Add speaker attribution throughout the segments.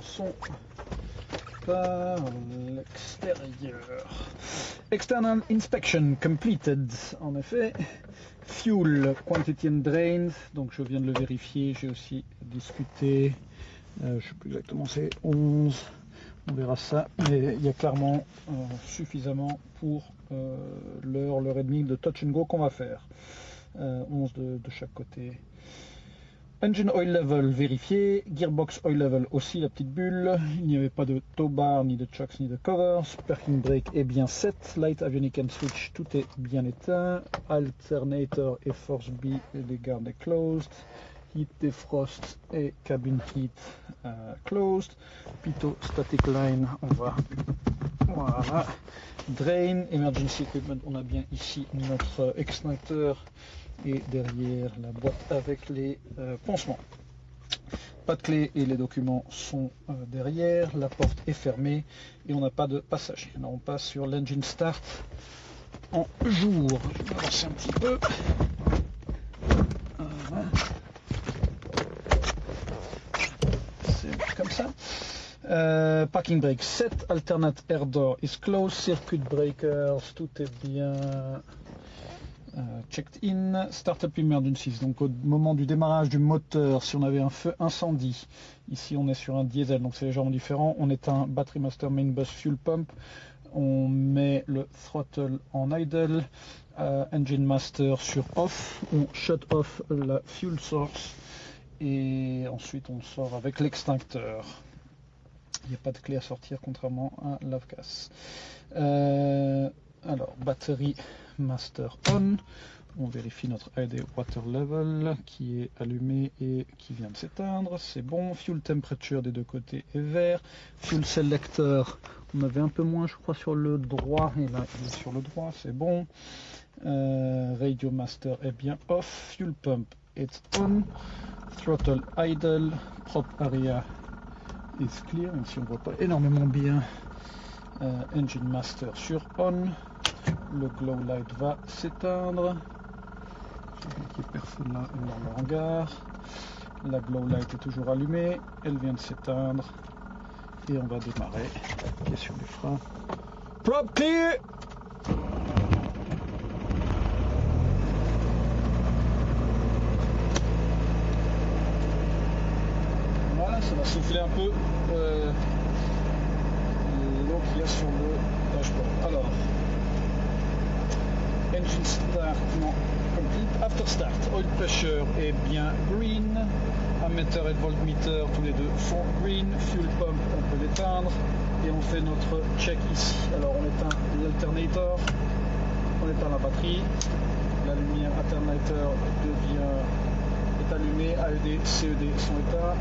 Speaker 1: commençons par l'extérieur. External inspection completed. En effet, fuel quantity and drained. Donc je viens de le vérifier. J'ai aussi discuté. Je ne sais plus exactement, c'est 11. On verra ça. Mais il y a clairement suffisamment pour l'heure et demie de touch and go qu'on va faire. 11 de chaque côté. Engine oil level vérifié, gearbox oil level aussi, la petite bulle, il n'y avait pas de tow bar, ni de chocks, ni de covers, parking brake est bien set, light avionic and switch, tout est bien éteint, alternator et force B, les gardes est closed, heat defrost et cabin heat closed, pitot static line, on va, voilà, drain, emergency equipment, on a bien ici notre extincteur, et derrière la boîte avec les pansements. Pas de clé et les documents sont derrière, la porte est fermée et on n'a pas de passager. Alors on passe sur l'engine start en jour. Je vais avancer un petit peu. Voilà. C'est comme ça. Parking brake set, alternate air door is closed, circuit breakers, tout est bien. Checked in, startup emergencies, donc au moment du démarrage du moteur, si on avait un feu incendie, ici on est sur un diesel, donc c'est légèrement différent, on éteint battery master main bus fuel pump, on met le throttle en idle, engine master sur off, on shut off la fuel source et ensuite on sort avec l'extincteur. Il n'y a pas de clé à sortir contrairement à l'AVGAS. Alors, batterie master on. On vérifie notre ID water level qui est allumé et qui vient de s'éteindre. C'est bon. Fuel temperature des deux côtés est vert. Fuel selector, on avait un peu moins, je crois, sur le droit. Et là, il est sur le droit, c'est bon. Radio master est bien off. Fuel pump est on. Throttle idle. Prop area is clear, même si on ne voit pas énormément bien. Engine master sur on. Le glow light va s'éteindre. Il n'y a personne là dans le hangar. La glow light est toujours allumée. Elle vient de s'éteindre. Et on va démarrer. Question des freins. Prop clear! Voilà, ça va souffler un peu l'eau qu'il y a sur le dashboard. Alors, engine start, non, complete. After start, oil pressure est bien green. Ammeter et voltmeter, tous les deux sont green. Fuel pump, on peut l'éteindre. Et on fait notre check ici. Alors on éteint l'alternator, on éteint la batterie. La lumière alternator est allumée. AED, CED sont éteints.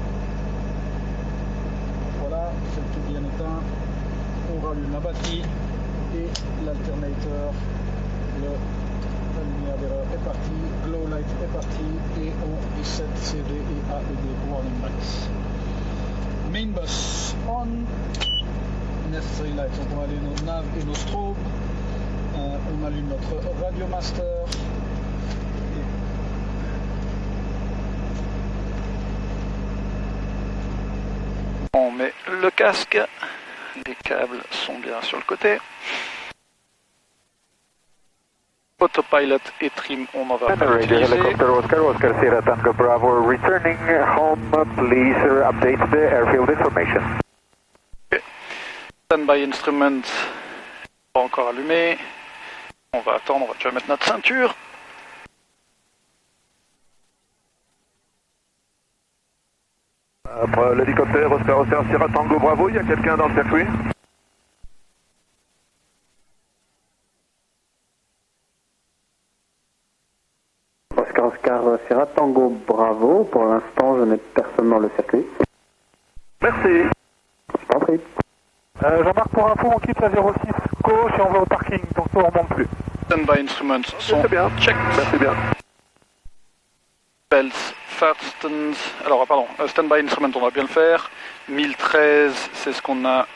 Speaker 1: Voilà, c'est tout bien éteint. On rallume la batterie et l'alternator. La lumière d'erreur est partie, glow light est parti et on reset CD et AED warning lights. Main bus on, necessary lights, donc on va allumer nos nav et nos strobes, on allume notre radio master. On met le casque, les câbles sont bien sur le côté. Autopilot et trim, on en va pas utiliser.
Speaker 2: Oscar Sierra Tango Bravo, returning home, please update the airfield information.
Speaker 1: Okay. Standby instrument, pas encore allumé. On va attendre, on va déjà mettre notre ceinture.
Speaker 2: L'hélicoptère Oscar Sierra Tango Bravo, il y a quelqu'un dans le circuit?
Speaker 3: Oscar Sierra Tango Bravo, pour l'instant je n'ai personne dans le circuit.
Speaker 2: Merci.
Speaker 3: Je t'en prie.
Speaker 2: Jean-Marc, pour info, on quitte la 06 gauche et on va au parking, donc on ne remonte plus.
Speaker 1: Standby instruments sont
Speaker 2: bien.
Speaker 1: check.
Speaker 2: Merci bien.
Speaker 1: Belts, fastens. Alors pardon, standby instrument, on va bien le faire. 1013, c'est ce qu'on a,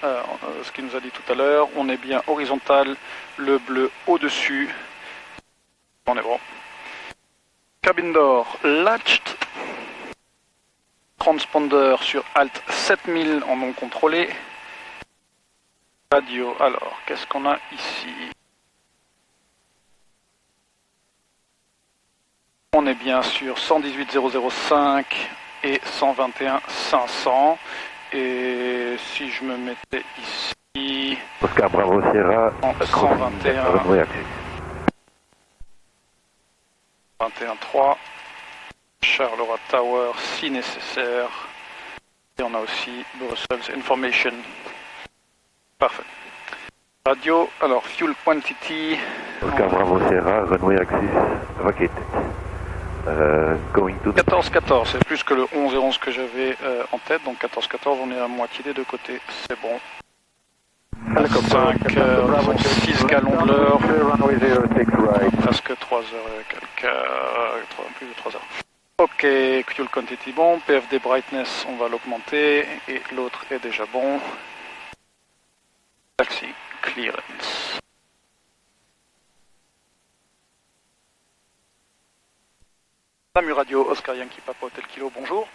Speaker 1: ce qu'il nous a dit tout à l'heure. On est bien horizontal, le bleu au-dessus. On est bon. Cabin door latched. transponder sur Alt 7000 en non contrôlé. Radio, alors, qu'est-ce qu'on a ici? On est bien sur 118.005 et 121.500. Et si je me mettais ici...
Speaker 2: Oscar Bravo Sierra,
Speaker 1: en 121...
Speaker 2: runway Axis.
Speaker 1: 21.3, Charleroi Tower si nécessaire. Et on a aussi Brussels Information. Parfait. Radio, alors fuel quantity.
Speaker 2: Oscar Bravo Sierra, runway Axis, vacated. Going to...
Speaker 1: 14-14, c'est plus que le 11 et 11 que j'avais en tête, donc 14-14, on est à moitié des deux côtés, c'est bon. 6 gallons de l'heure, presque 3 heures, plus de 3 heures. Ok, fuel quantity bon, PFD brightness on va l'augmenter, et l'autre est déjà bon. Taxi clearance. Samu Radio, Oscar Yankee Papa Hotel Kilo, bonjour.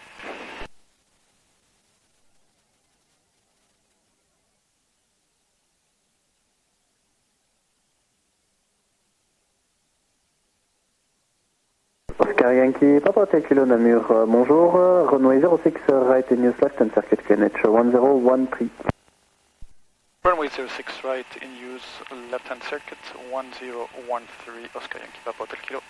Speaker 3: Oscar Yankee, Papa Hotel Kilo Namur, bonjour. Runway 06 right in use left and circuit QNH 1013.
Speaker 1: Runway 06 right in use left hand circuit 1013, Oscar Yankee Papa Hotel Kilo.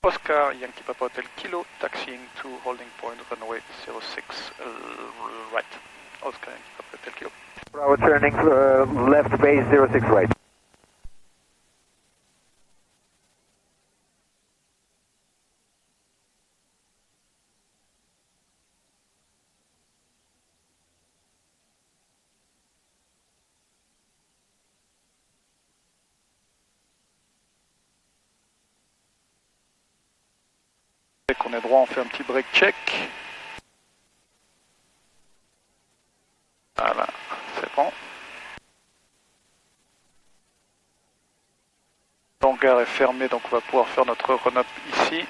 Speaker 1: Oscar Yankee Papa Hotel Kilo, taxiing to holding point runway 06 right. Oscar Yankee Papa Hotel Kilo.
Speaker 2: Bravo turning left base 06 right.
Speaker 1: Dès qu'on est droit, on fait un petit break check. Voilà, c'est bon. L'hangar est fermé, donc on va pouvoir faire notre run-up ici.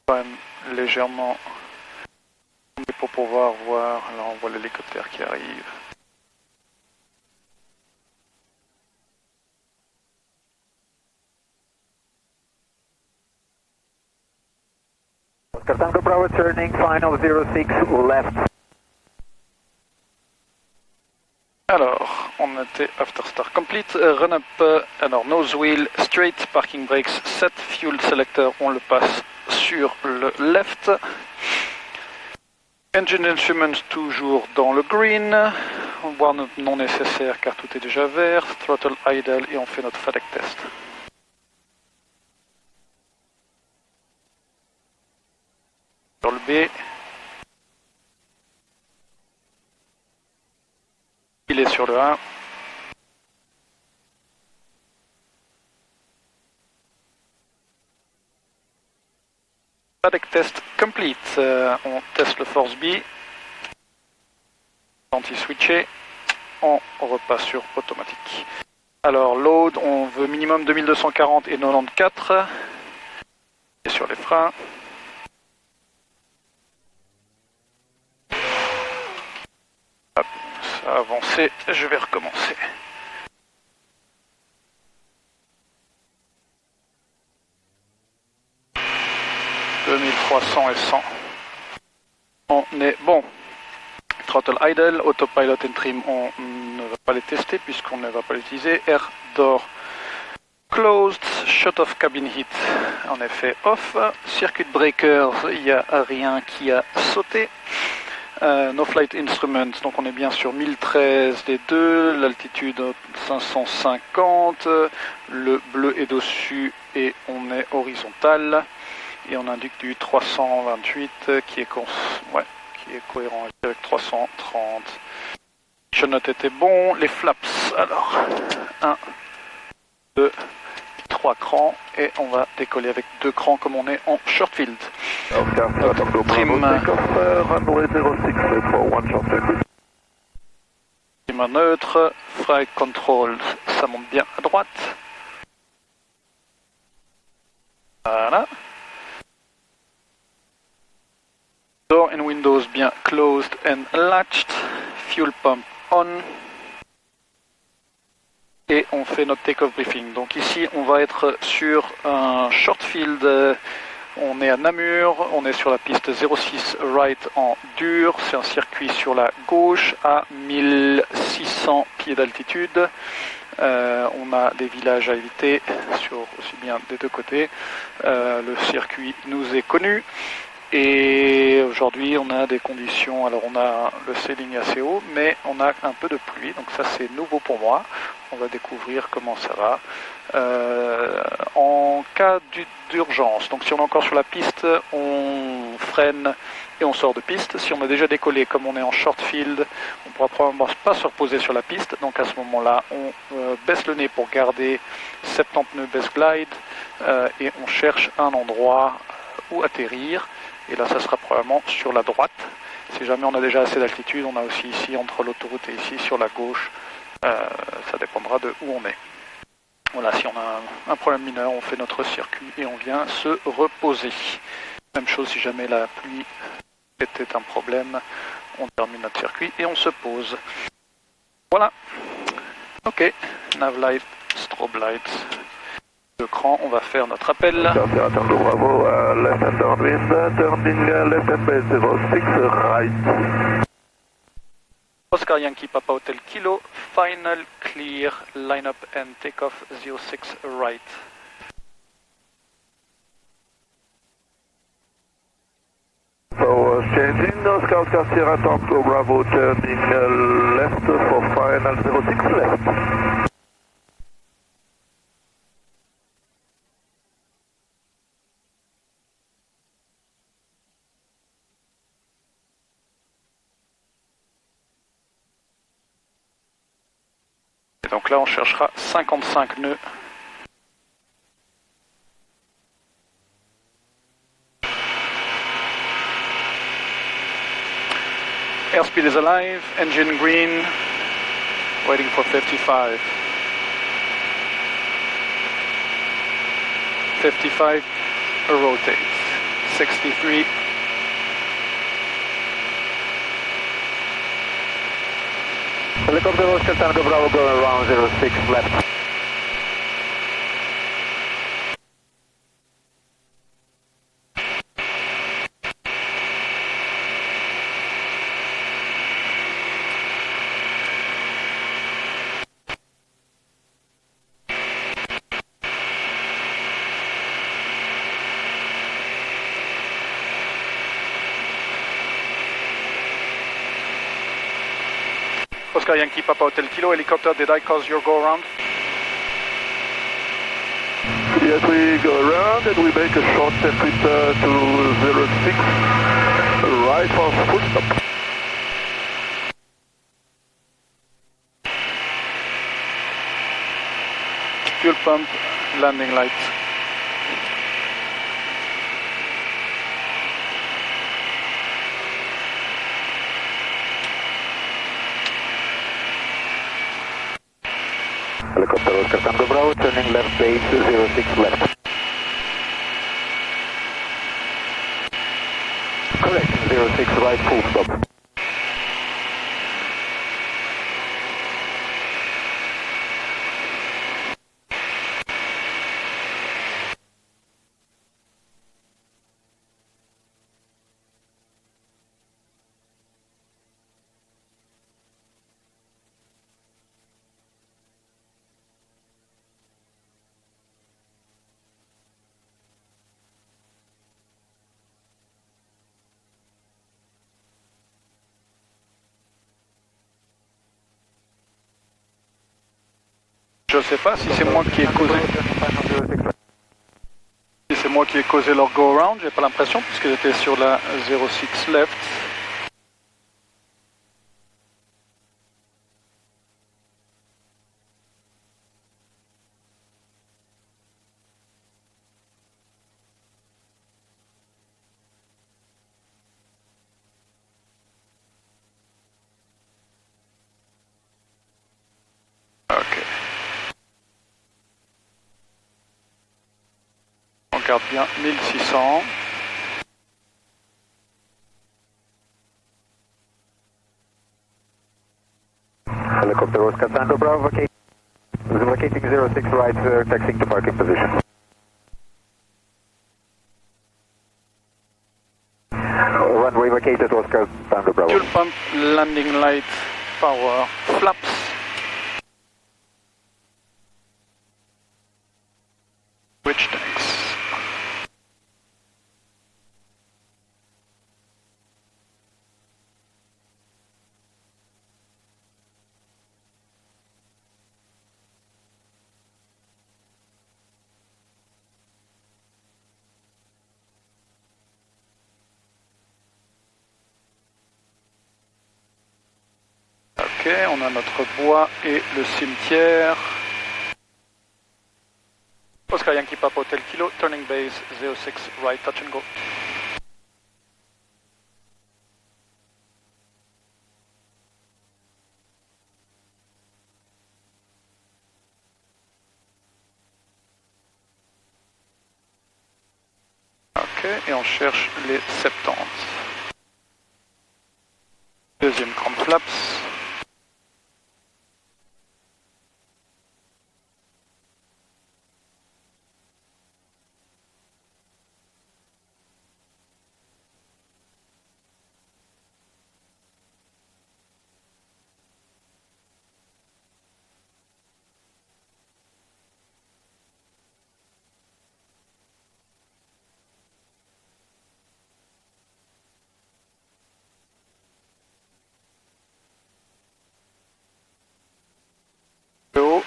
Speaker 1: Quand même légèrement pour pouvoir voir. Là, on voit l'hélicoptère qui arrive.
Speaker 2: Oscar Tango Bravo turning final 06 left.
Speaker 1: Alors, on était after start complete, run up, alors nose wheel, straight, parking brakes, set, fuel selector, on le passe sur le left. Engine instruments toujours dans le green, warn up non nécessaire car tout est déjà vert, throttle idle et on fait notre FADEC test. Sur le B. Il est sur le 1. FADEC test complete. On teste le force B. Anti-switché. On repasse sur automatique. Alors load, on veut minimum 2240 et 94. Et sur les freins. Hop, ça a avancé, je vais recommencer. « 2300 et 100. On est bon. Throttle idle, autopilot and trim, on ne va pas les tester puisqu'on ne va pas l'utiliser. Air door closed, shut off cabin heat, en effet off. Circuit breakers, il n'y a rien qui a sauté. No flight instruments, donc on est bien sur 1013 des deux, l'altitude 550, le bleu est dessus et on est horizontal. Et on indique du 328 qui est cohérent avec 330. Je note était bon. Les flaps, alors 1, 2, 3 crans et on va décoller avec 2 crans comme on est en short field.
Speaker 2: Trim.
Speaker 1: Trim chemin neutre. Flight control, ça monte bien à droite. Voilà. Door and windows bien closed and latched. Fuel pump on. Et on fait notre take-off briefing. Donc ici, on va être sur un short field. On est à Namur, on est sur la piste 06 right en dur. C'est un circuit sur la gauche à 1600 pieds d'altitude. On a des villages à éviter sur aussi bien des deux côtés. Le circuit nous est connu. Et aujourd'hui on a des conditions, alors on a le ceiling assez haut, mais on a un peu de pluie, donc ça c'est nouveau pour moi. On va découvrir comment ça va. En cas d'urgence, donc si on est encore sur la piste, on freine et on sort de piste. Si on a déjà décollé, comme on est en short field, on ne pourra probablement pas se reposer sur la piste. Donc à ce moment-là, on baisse le nez pour garder 70 nœuds best glide et on cherche un endroit où atterrir. Et là, ça sera probablement sur la droite. Si jamais on a déjà assez d'altitude, on a aussi ici, entre l'autoroute et ici, sur la gauche. Ça dépendra de où on est. Voilà, si on a un problème mineur, on fait notre circuit et on vient se reposer. Même chose si jamais la pluie était un problème, on termine notre circuit et on se pose. Voilà. Ok, nav light, strobe light. L'écran, on va faire notre appel.
Speaker 2: Sierra Tango Bravo, left and downwind, turning left and base 06 right.
Speaker 1: Oscar Yankee Papa Hotel Kilo, final clear, line up and take off 06 right.
Speaker 2: So changing Oscar Sierra Tango Bravo, turning left for final 06 left.
Speaker 1: Et donc là on cherchera 55 nœuds. Airspeed is alive, engine green, waiting for 55. 55, rotate. 63.
Speaker 2: Helicopter Oscar Tango Bravo going around 06 left.
Speaker 1: Oscar Yankee Papa Hotel Kilo, helicopter, did I cause your go around?
Speaker 2: Yes, we go around and we make a short circuit to 06 right for full stop.
Speaker 1: Fuel pump, landing lights.
Speaker 2: Helicopter Oscar Tango Bravo, turning left base 06 left. Correct, 06 right full stop.
Speaker 1: Je sais pas si c'est moi qui ai causé. Si c'est moi qui ai causé leur go around, j'ai pas l'impression puisque j'étais sur la 06 left.
Speaker 4: garde bien 1600.
Speaker 3: Helicopter Oscar Tango Bravo, vacating 06 right, taxiing to parking position. Runway vacated Oscar Tango Bravo.
Speaker 4: Fuel pump, landing light, power, flaps. Switch tanks. Ok, on a notre bois et le cimetière. Oscar Yankee Papa Hotel Kilo, turning base 06 right, touch and go. Ok, et on cherche les 70. Deuxième grande flaps. Le haut.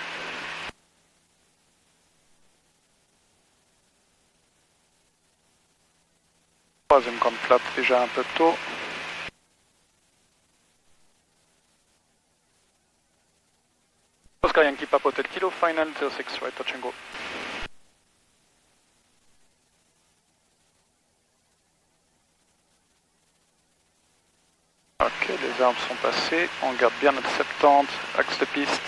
Speaker 4: Troisième grande flap déjà un peu tôt. Oscar Yankee Papa Hotel Kilo, final 06 right, touch and go. Ok, les armes sont passées, on garde bien notre 70, axe de piste.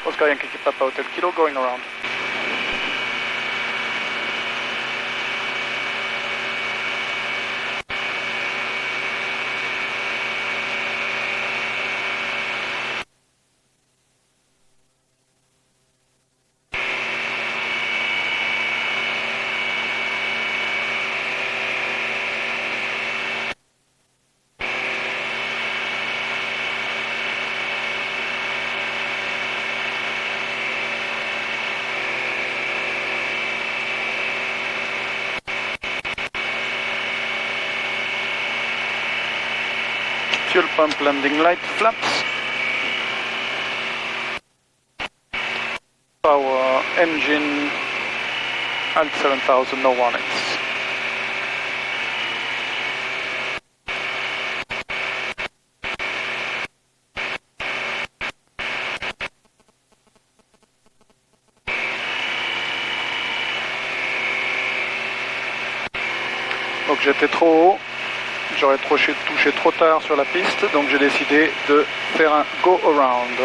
Speaker 4: Oscar Yankee Papa Hotel Kilo, going around. Fuel pump, landing light, flaps. Power, engine, alt 7000, no warnings. Donc j'étais trop haut. J'aurais touché trop tard sur la piste, donc j'ai décidé de faire un go-around.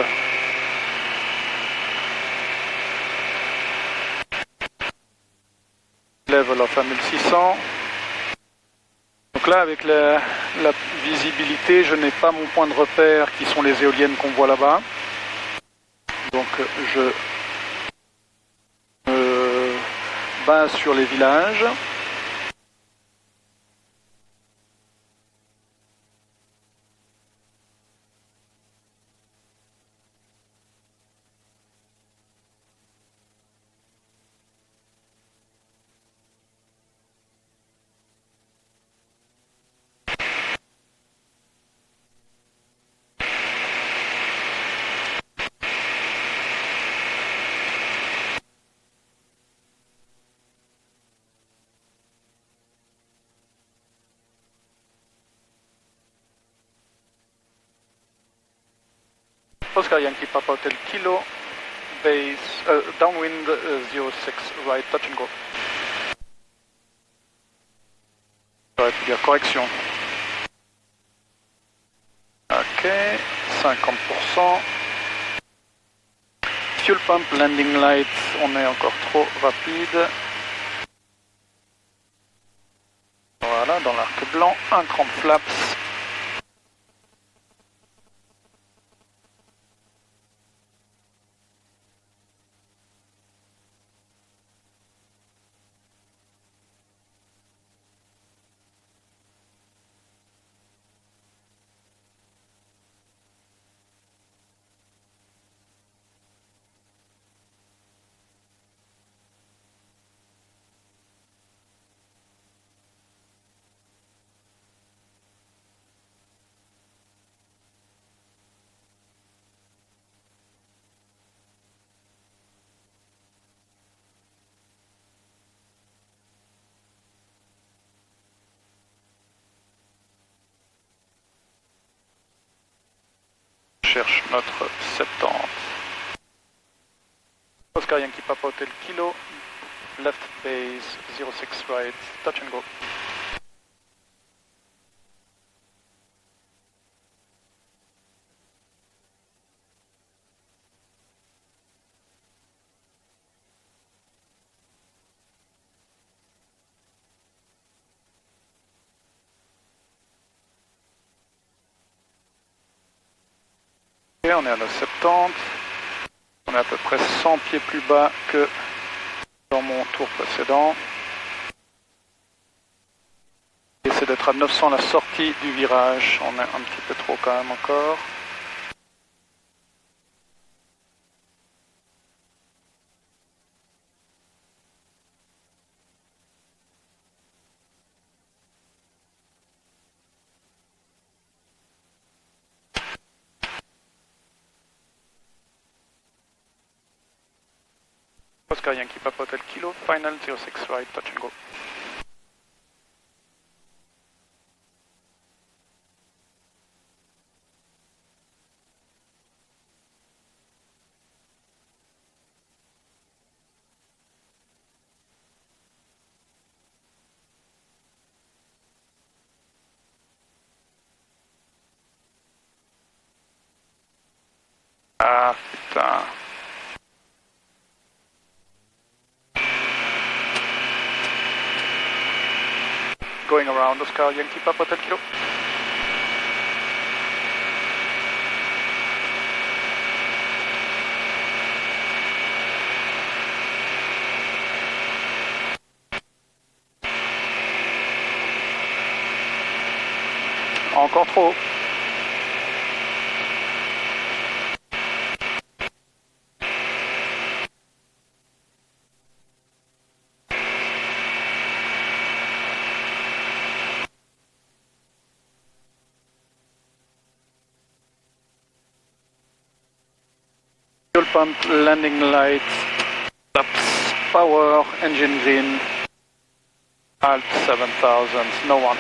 Speaker 4: Level off à 1600. Donc là, avec la visibilité, je n'ai pas mon point de repère qui sont les éoliennes qu'on voit là-bas. Donc je me base sur les villages. Oscar Yankee Papa Hotel Kilo, base, downwind 06, right, touch and go. J'aurais pu dire correction. Ok, 50%. Fuel pump, landing light, on est encore trop rapide. Voilà, dans l'arc blanc, un crank flaps. Cherche notre 70. Oscar Yankee Papa Hotel Kilo, left base 06 right, touch and go. Et on est à la 70. On est à peu près 100 pieds plus bas que dans mon tour précédent. J'essaie d'être à 900 à la sortie du virage. On est un petit peu trop quand même encore. Oscar Yankee Papa Hotel Kilo, final 06 right, touch and go. Ah putain. Going around Oscar Yankee Papa Hotel Kilo. Encore trop. Fuel pump, landing lights, flaps, power, engine green, alt 7000, no ones.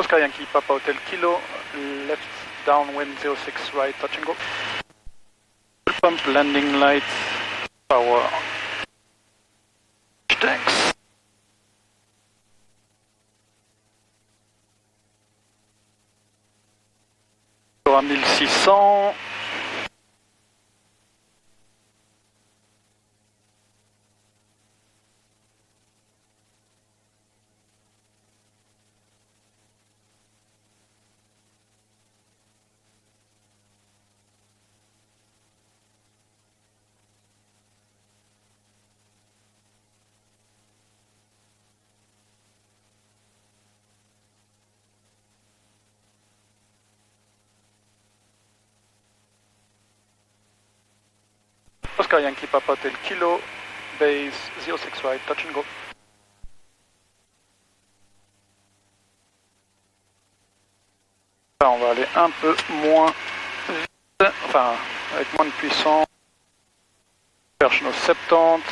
Speaker 4: Oscar Yankee, Papa Hotel Kilo, left downwind 06 right, touch and go. Fuel pump, landing lights, power. Thanks. À 1600. Oscar Yankee, Papa Hotel Kilo, base 06 right, touch and go. Là, on va aller un peu moins vite, enfin avec moins de puissance. On cherche nos 70.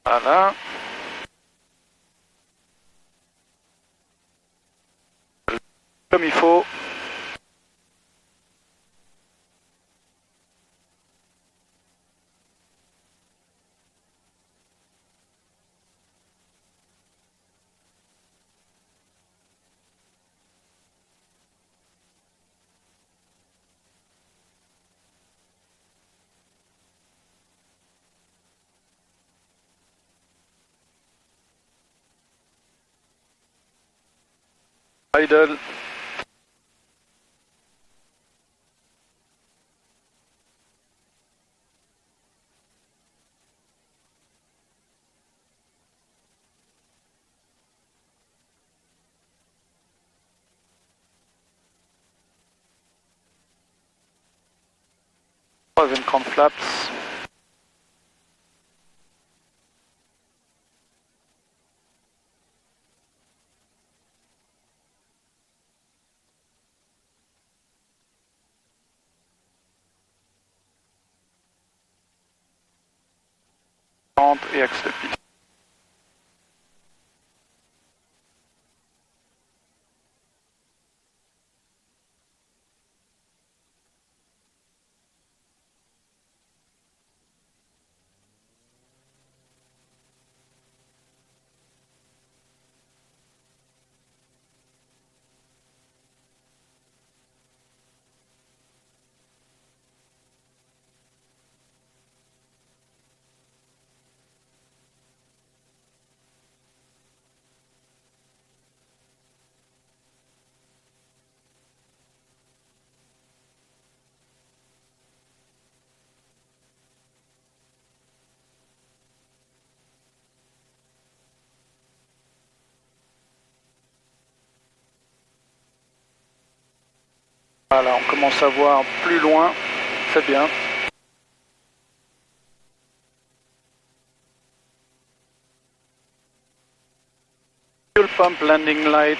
Speaker 4: Voilà. Comme il faut. Idle. Troisième cran flaps. Et axe de piste. Voilà, on commence à voir plus loin, c'est bien. Fuel pump, landing light,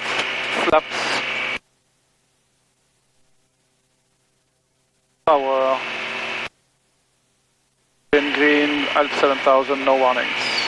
Speaker 4: flaps, power, green, alt 7000, no warnings.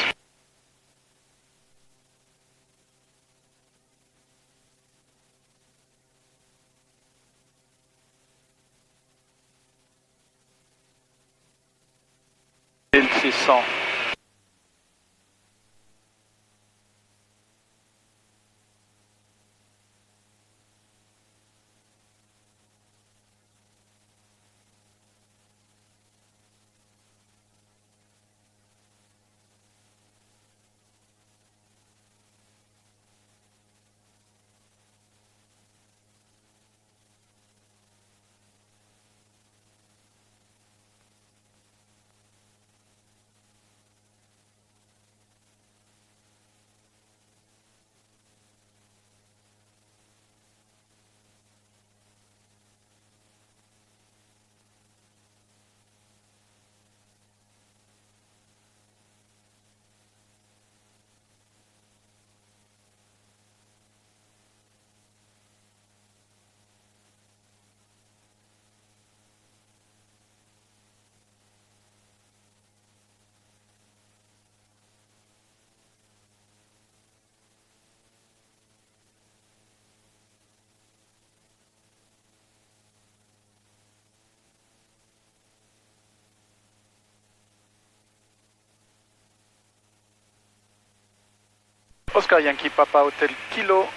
Speaker 4: Oscar Yankee Papa Hotel Kilo,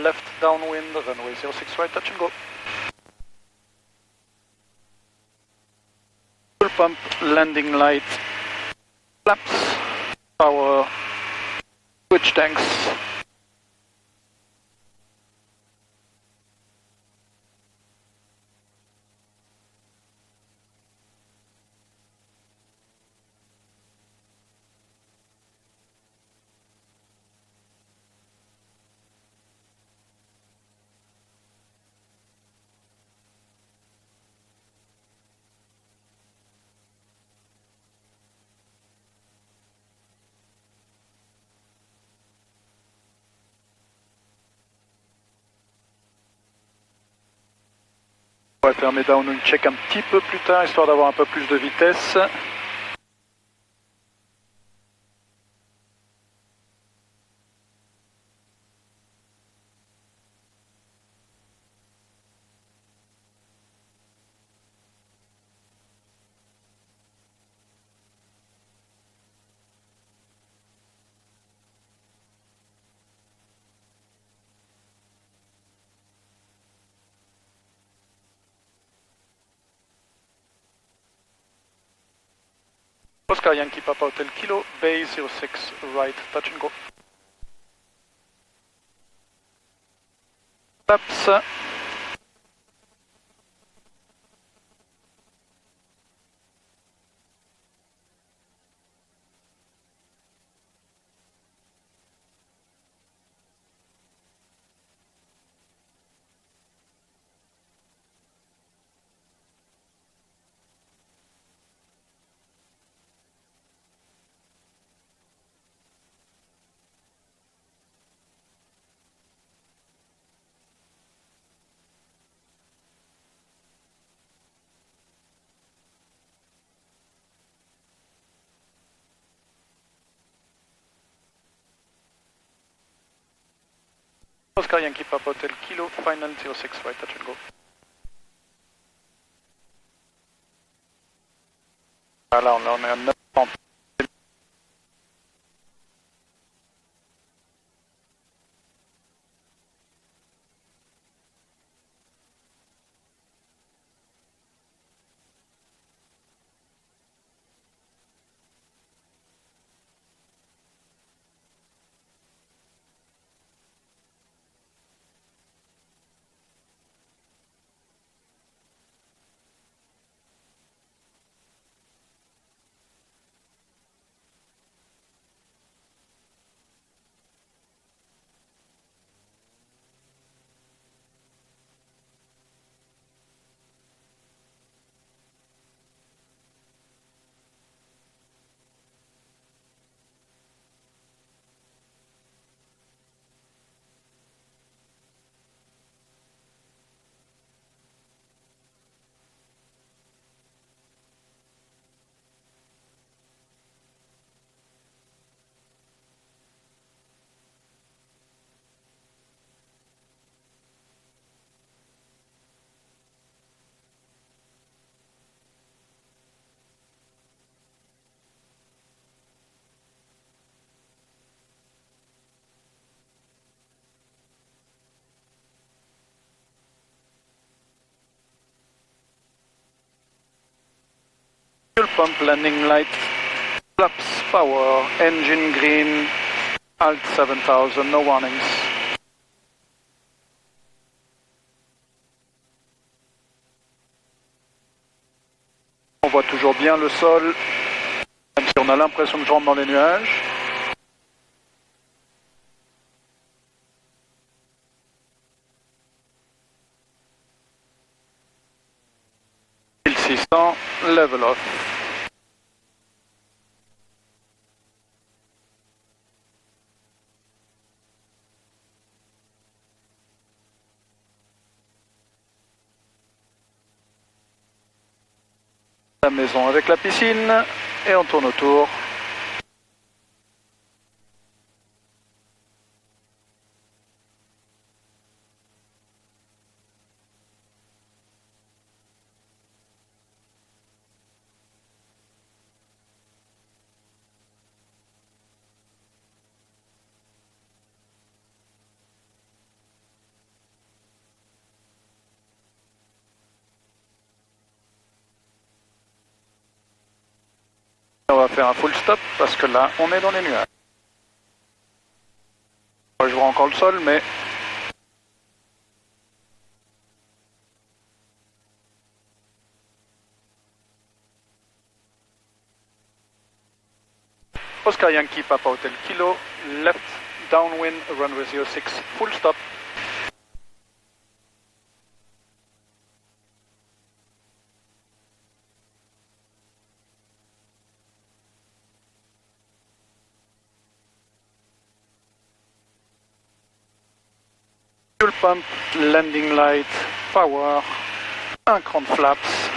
Speaker 4: left downwind, runway 06 right, touch and go. Fuel pump, landing light, flaps, power, switch tanks. On va faire mes downwind check un petit peu plus tard, histoire d'avoir un peu plus de vitesse. Oscar Yankee Papa Hotel Kilo, Bay 06 right, touch and go. Flaps. Oscar Yankee Papa Hotel Kilo, final 06 right, touch and go. Voilà, on est à 930. Fuel pump, landing light, flaps, power, engine green, alt 7000, no warnings. On voit toujours bien le sol, même si on a l'impression que je rentre dans les nuages. Level off. La maison avec la piscine et on tourne autour. faire un full stop parce que là, on est dans les nuages. Je vois encore le sol, mais... Oscar Yankee, Papa Hotel Kilo, left downwind, runway 06, full stop. Fuel pump, landing light, power, un cran de flaps,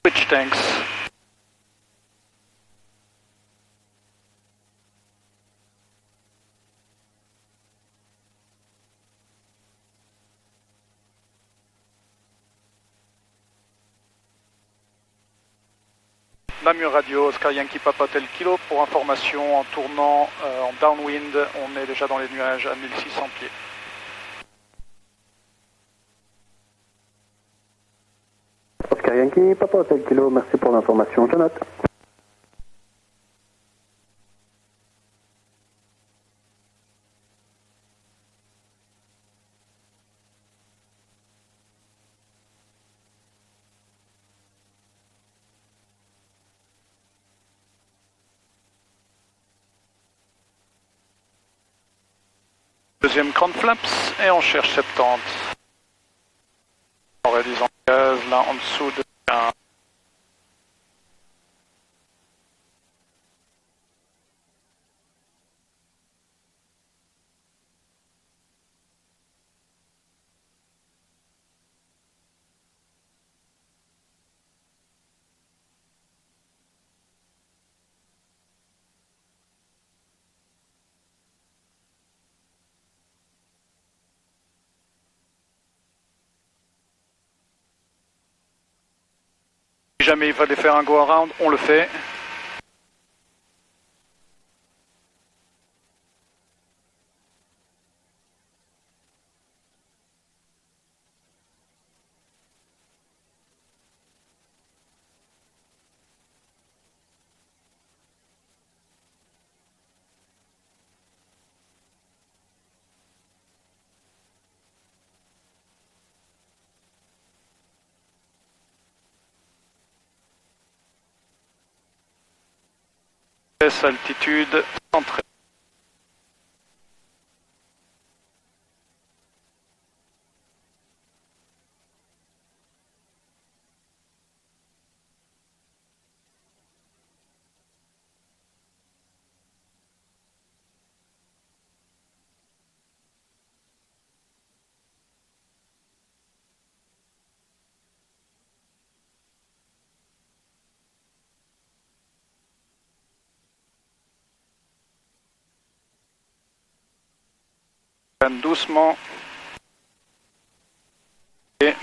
Speaker 4: switch tanks. Namur Radio, Oscar Yankee Papa Hotel Kilo. Pour information, en tournant en downwind, on est déjà dans les nuages à 1600 pieds.
Speaker 3: Oscar Yankee Papa Hotel Kilo, merci pour l'information, je note.
Speaker 4: Deuxième cran de flaps et on cherche 70. En réduisant le gaz, là en dessous de 1. Si jamais il fallait faire un go around, on le fait. Altitude 113. Doucement. Et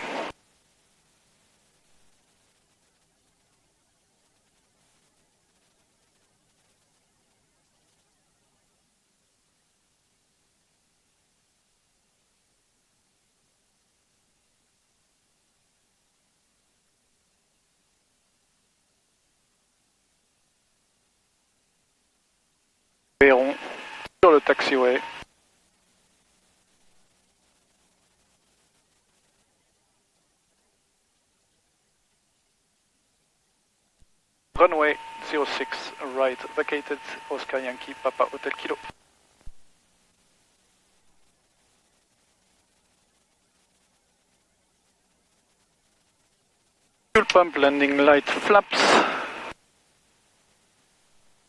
Speaker 4: verrons sur le taxiway. Runway 06, right, vacated, Oscar Yankee, Papa Hotel Kilo. Fuel pump, landing light, flaps.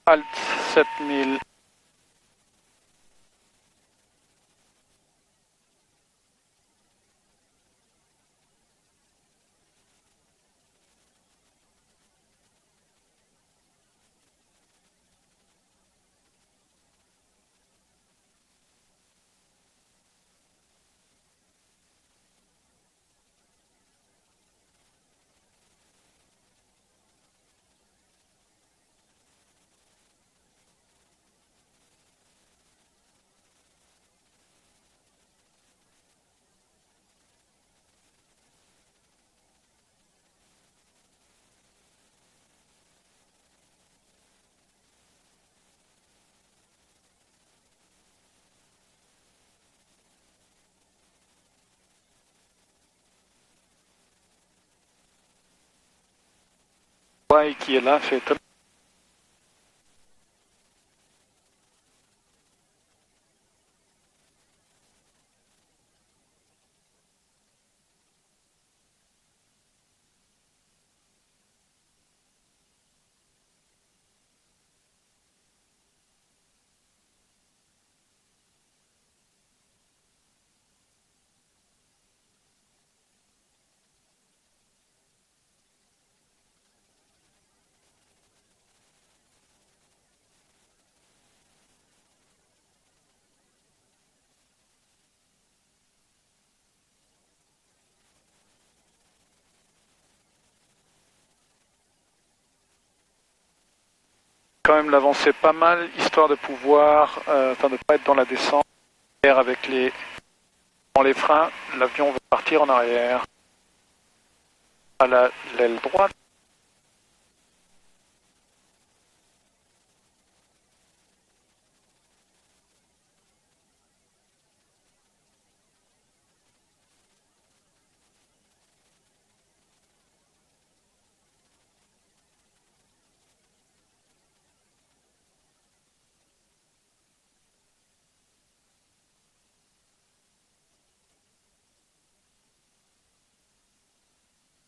Speaker 4: Alt 7000. paille qui est là fait étonnant. Quand même l'avancer pas mal, histoire de pouvoir, enfin de pas être dans la descente, avec dans les freins, l'avion va partir en arrière à l'aile droite.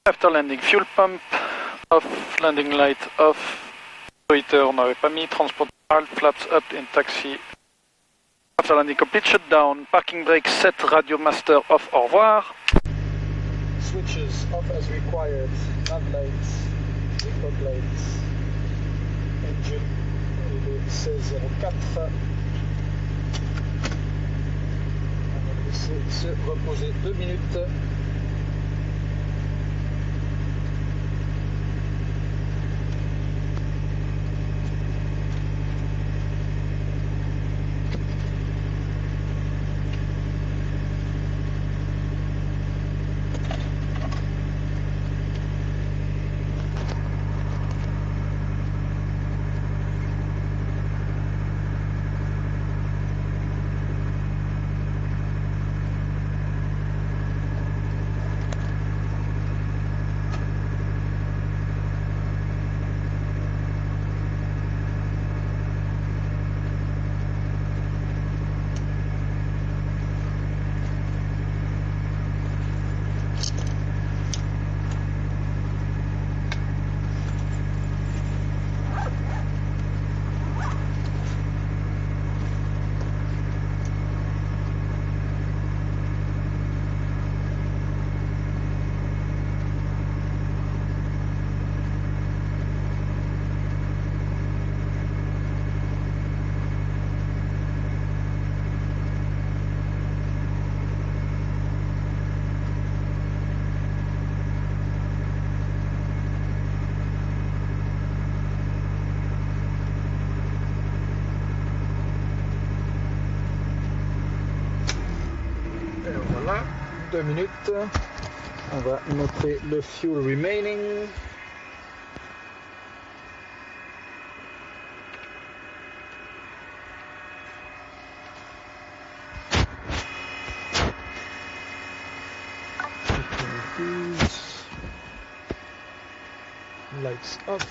Speaker 4: After landing, fuel pump off, landing light off, Twitter on n'avait pas mis, transport flaps up in taxi. After landing complete, shutdown, parking brake set, radio master off, au revoir.
Speaker 1: Switches off as required, nav lights, report lights, engine, il est 16:04. On va laisser se reposer 2 minutes. Voilà, 2 minutes. On va noter le fuel remaining. Lights off.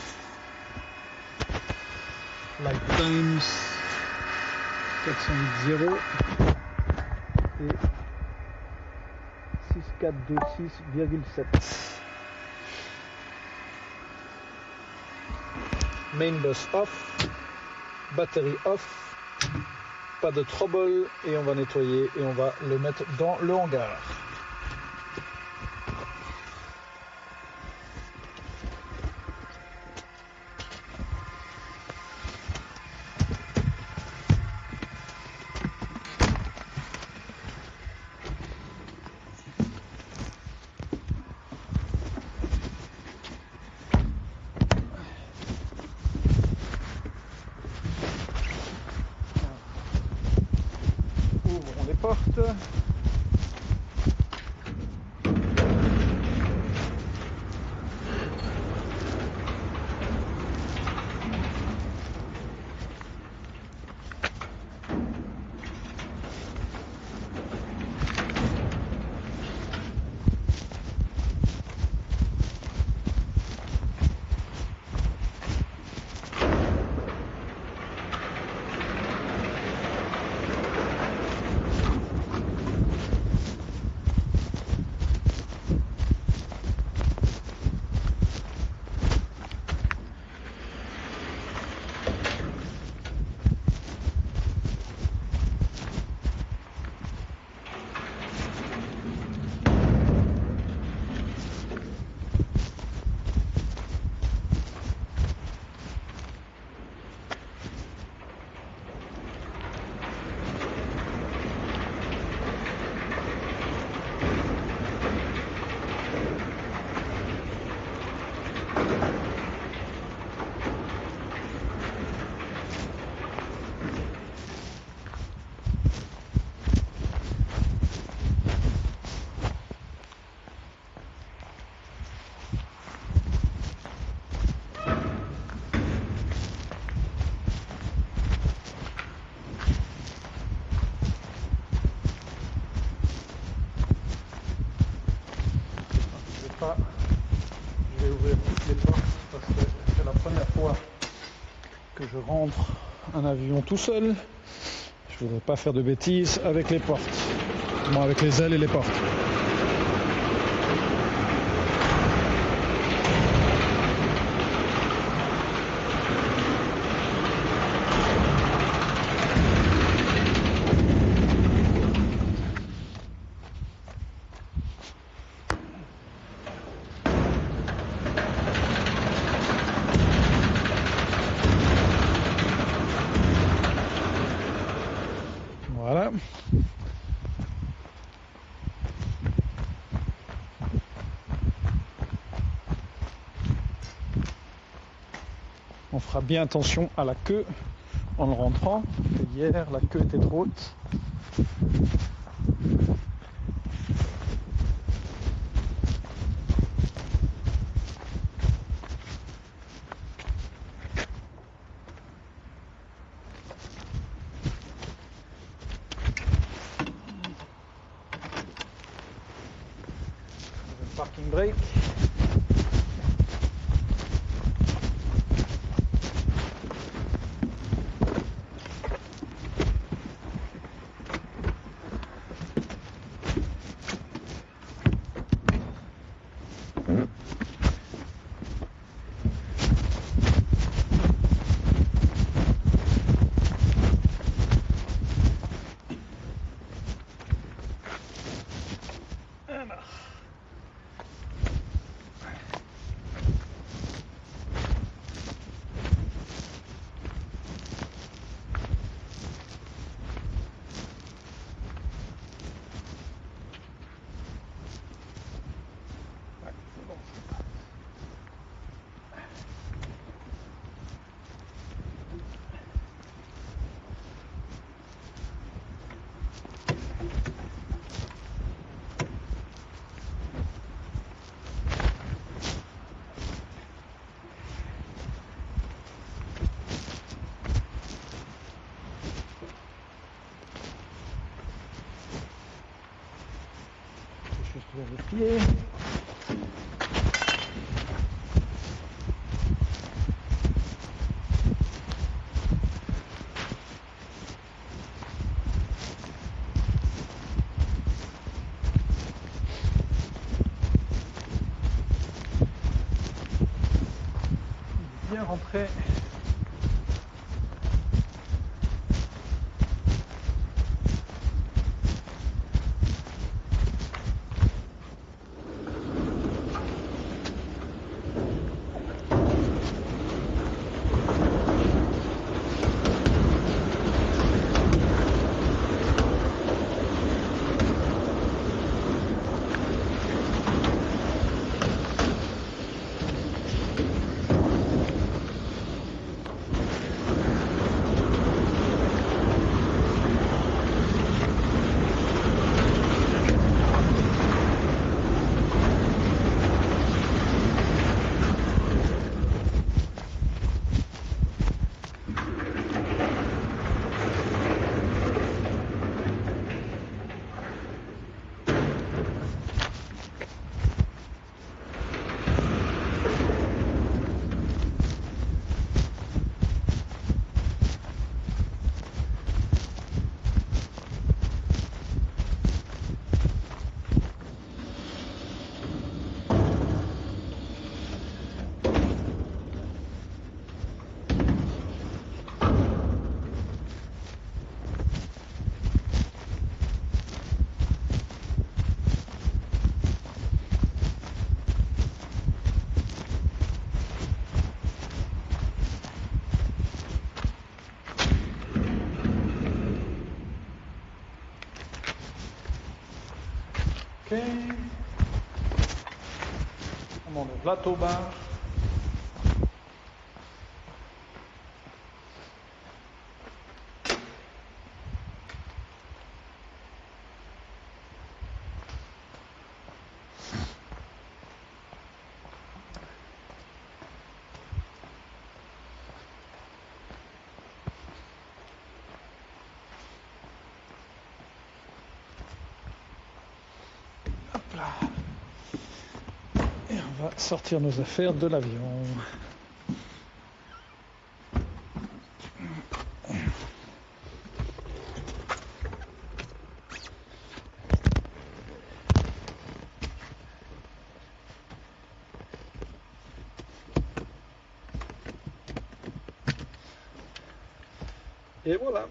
Speaker 1: Light times 480 et 6426,7. Main bus off, batterie off, pas de trouble et on va nettoyer et on va le mettre dans le hangar. Ouvrons les portes. ouvrir toutes les portes parce que c'est la première fois que je rentre un avion tout seul. Je voudrais pas faire de bêtises avec les portes, moi avec les ailes et les portes. Voilà. On fera bien attention à la queue en le rentrant. Hier, la queue était trop haute. Parking brake. Juste vérifier. Bien rentré. Ok. On monte le plateau bas. Hop là. Et on On va sortir nos affaires de l'avion. Et voilà.